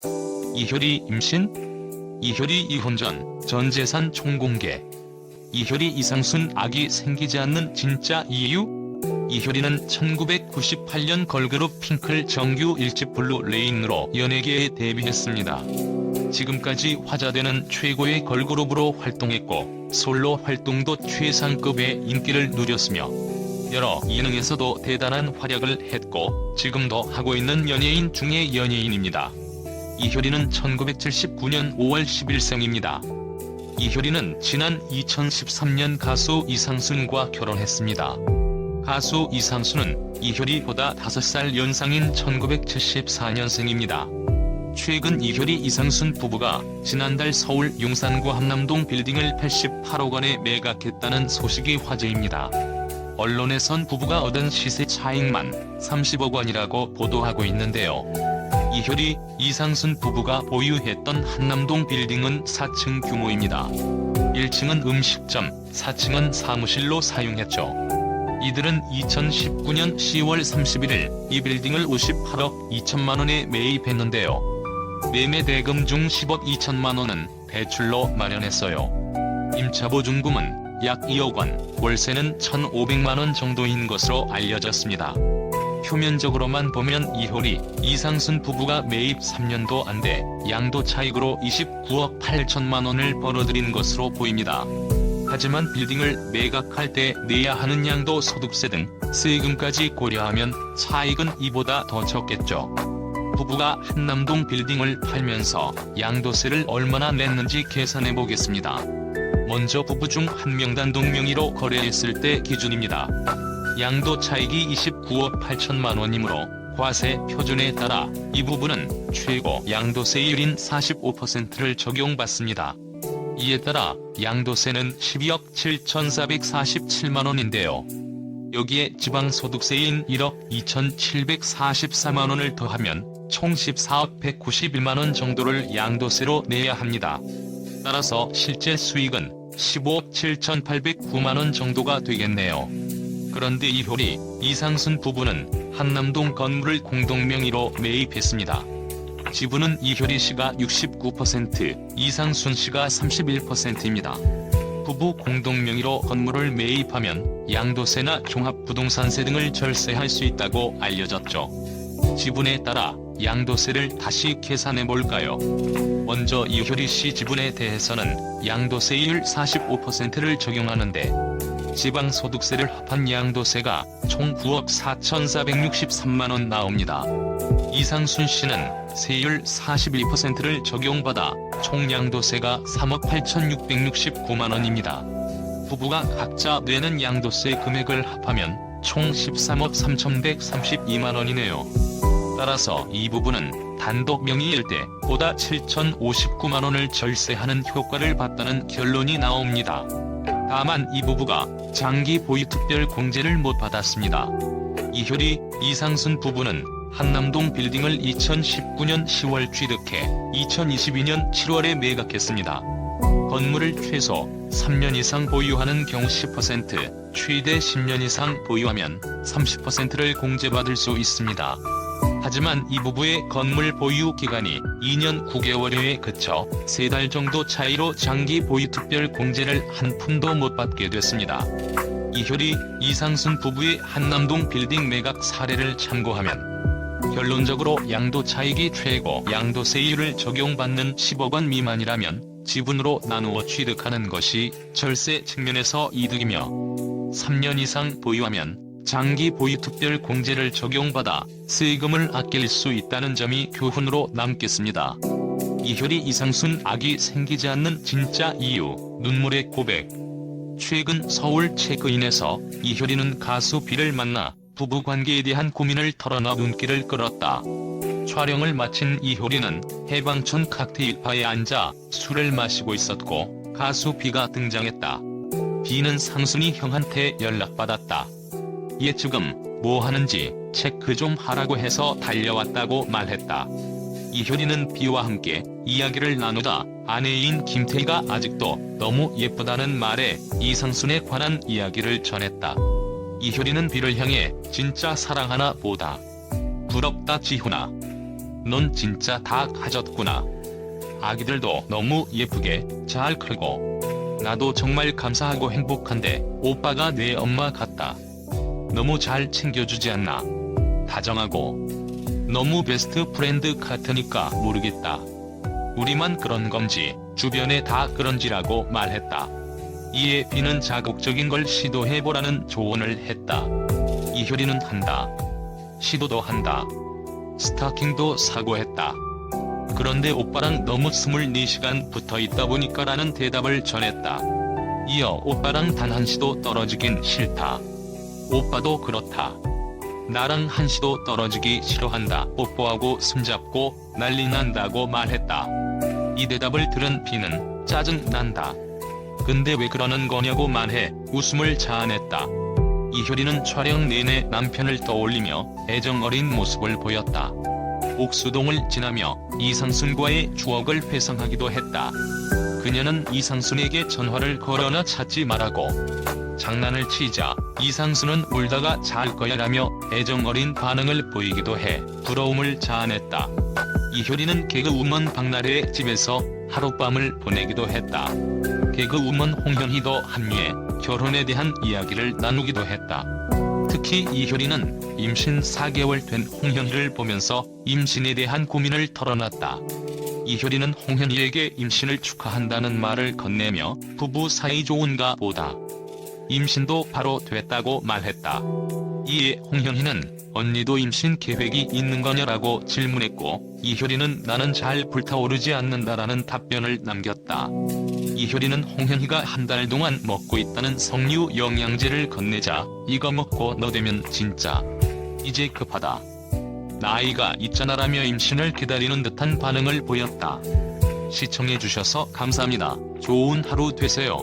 이효리 임신? 이효리 이혼 전 재산 총공개. 이효리 이상순 아기 생기지 않는 진짜 이유? 이효리는 1998년 걸그룹 핑클 정규 1집 블루레인으로 연예계에 데뷔했습니다. 지금까지 화제되는 최고의 걸그룹으로 활동했고 솔로 활동도 최상급의 인기를 누렸으며 여러 예능에서도 대단한 활약을 했고 지금도 하고 있는 연예인 중의 연예인입니다. 이효리는 1979년 5월 10일생입니다. 이효리는 지난 2013년 가수 이상순과 결혼했습니다. 가수 이상순은 이효리보다 5살 연상인 1974년생입니다. 최근 이효리 이상순 부부가 지난달 서울 용산구 한남동 빌딩을 88억 원에 매각했다는 소식이 화제입니다. 언론에선 부부가 얻은 시세 차익만 30억 원이라고 보도하고 있는데요. 이효리, 이상순 부부가 보유했던 한남동 빌딩은 4층 규모입니다. 1층은 음식점, 4층은 사무실로 사용했죠. 이들은 2019년 10월 31일 이 빌딩을 58억 2천만 원에 매입했는데요. 매매 대금 중 10억 2천만 원은 대출로 마련했어요. 임차 보증금은 약 2억 원, 월세는 1,500만 원 정도인 것으로 알려졌습니다. 표면적으로만 보면 이효리, 이상순 부부가 매입 3년도 안 돼 양도 차익으로 29억 8천만 원을 벌어들인 것으로 보입니다. 하지만 빌딩을 매각할 때 내야 하는 양도소득세 등 세금까지 고려하면 차익은 이보다 더 적겠죠. 부부가 한남동 빌딩을 팔면서 양도세를 얼마나 냈는지 계산해 보겠습니다. 먼저 부부 중 한 명단 동명의로 거래했을 때 기준입니다. 양도 차익이 29억 8천만 원이므로 과세 표준에 따라 이 부분은 최고 양도세율인 45%를 적용받습니다. 이에 따라 양도세는 12억 7,447만 원인데요. 여기에 지방소득세인 1억 2,744만 원을 더하면 총 14억 191만 원 정도를 양도세로 내야 합니다. 따라서 실제 수익은 15억 7,809만 원 정도가 되겠네요. 그런데 이효리, 이상순 부부는 한남동 건물을 공동명의로 매입했습니다. 지분은 이효리 씨가 69%, 이상순 씨가 31%입니다. 부부 공동명의로 건물을 매입하면 양도세나 종합부동산세 등을 절세할 수 있다고 알려졌죠. 지분에 따라 양도세를 다시 계산해 볼까요? 먼저 이효리 씨 지분에 대해서는 양도세율 45%를 적용하는데 지방소득세를 합한 양도세가 총 9억 4,463만 원 나옵니다. 이상순 씨는 세율 42%를 적용받아 총 양도세가 3억 8,669만 원입니다. 부부가 각자 내는 양도세 금액을 합하면 총 13억 3,132만 원이네요. 따라서 이 부분은 단독 명의일 때 보다 7,059만 원을 절세하는 효과를 봤다는 결론이 나옵니다. 다만 이 부부가 장기 보유 특별 공제를 못 받았습니다. 이효리, 이상순 부부는 한남동 빌딩을 2019년 10월 취득해 2022년 7월에 매각했습니다. 건물을 최소 3년 이상 보유하는 경우 10%, 최대 10년 이상 보유하면 30%를 공제받을 수 있습니다. 하지만 이 부부의 건물 보유 기간이 2년 9개월여에 그쳐 3달 정도 차이로 장기 보유 특별 공제를 한 푼도 못 받게 됐습니다. 이효리, 이상순 부부의 한남동 빌딩 매각 사례를 참고하면 결론적으로 양도 차익이 최고 양도세율을 적용받는 10억 원 미만이라면 지분으로 나누어 취득하는 것이 절세 측면에서 이득이며 3년 이상 보유하면 장기 보유 특별 공제를 적용받아 세금을 아낄 수 있다는 점이 교훈으로 남겠습니다. 이효리, 이상순 아기 생기지 않는 진짜 이유, 눈물의 고백. 최근 서울 체크인에서 이효리는 가수 B를 만나 부부관계에 대한 고민을 털어놔 눈길을 끌었다. 촬영을 마친 이효리는 해방촌 칵테일바에 앉아 술을 마시고 있었고 가수 B가 등장했다. B는 상순이 형한테 연락받았다. 얘 지금 뭐 하는지 체크 좀 하라고 해서 달려왔다고 말했다. 이효리는 B와 함께 이야기를 나누다 아내인 김태희가 아직도 너무 예쁘다는 말에 이상순에 관한 이야기를 전했다. 이효리는 B를 향해 진짜 사랑하나 보다. 부럽다 지훈아. 넌 진짜 다 가졌구나. 아기들도 너무 예쁘게 잘 크고 나도 정말 감사하고 행복한데 오빠가 내 엄마 같다. 너무 잘 챙겨주지 않나. 다정하고 너무 베스트 프렌드 같으니까 모르겠다. 우리만 그런 건지 주변에 다 그런지라고 말했다. 이에 B는 자극적인 걸 시도해보라는 조언을 했다. 이효리는 한다. 시도도 한다. 스타킹도 사고 했다. 그런데 오빠랑 너무 24시간 붙어있다 보니까 라는 대답을 전했다. 이어 오빠랑 단 한시도 떨어지긴 싫다. 오빠도 그렇다. 나랑 한시도 떨어지기 싫어한다. 뽀뽀하고 손잡고 난리 난다고 말했다. 이 대답을 들은 B는 짜증난다. 근데 왜 그러는 거냐고 말해 웃음을 자아냈다. 이효리는 촬영 내내 남편을 떠올리며 애정어린 모습을 보였다. 옥수동을 지나며 이상순과의 추억을 회상하기도 했다. 그녀는 이상순에게 전화를 걸어나 찾지 말라고 장난을 치자 이상순은 울다가 잘 거야 라며 애정어린 반응을 보이기도 해 부러움을 자아냈다. 이효리는 개그우먼 박나래의 집에서 하룻밤을 보내기도 했다. 개그우먼 홍현희도 합류해 결혼에 대한 이야기를 나누기도 했다. 특히 이효리는 임신 4개월 된 홍현희를 보면서 임신에 대한 고민을 털어놨다. 이효리는 홍현희에게 임신을 축하한다는 말을 건네며 부부 사이 좋은가 보다. 임신도 바로 됐다고 말했다. 이에 홍현희는 언니도 임신 계획이 있는 거냐라고 질문했고 이효리는 나는 잘 불타오르지 않는다라는 답변을 남겼다. 이효리는 홍현희가 한 달 동안 먹고 있다는 석류 영양제를 건네자 이거 먹고 너 되면 진짜 이제 급하다. 나이가 있잖아라며 임신을 기다리는 듯한 반응을 보였다. 시청해주셔서 감사합니다. 좋은 하루 되세요.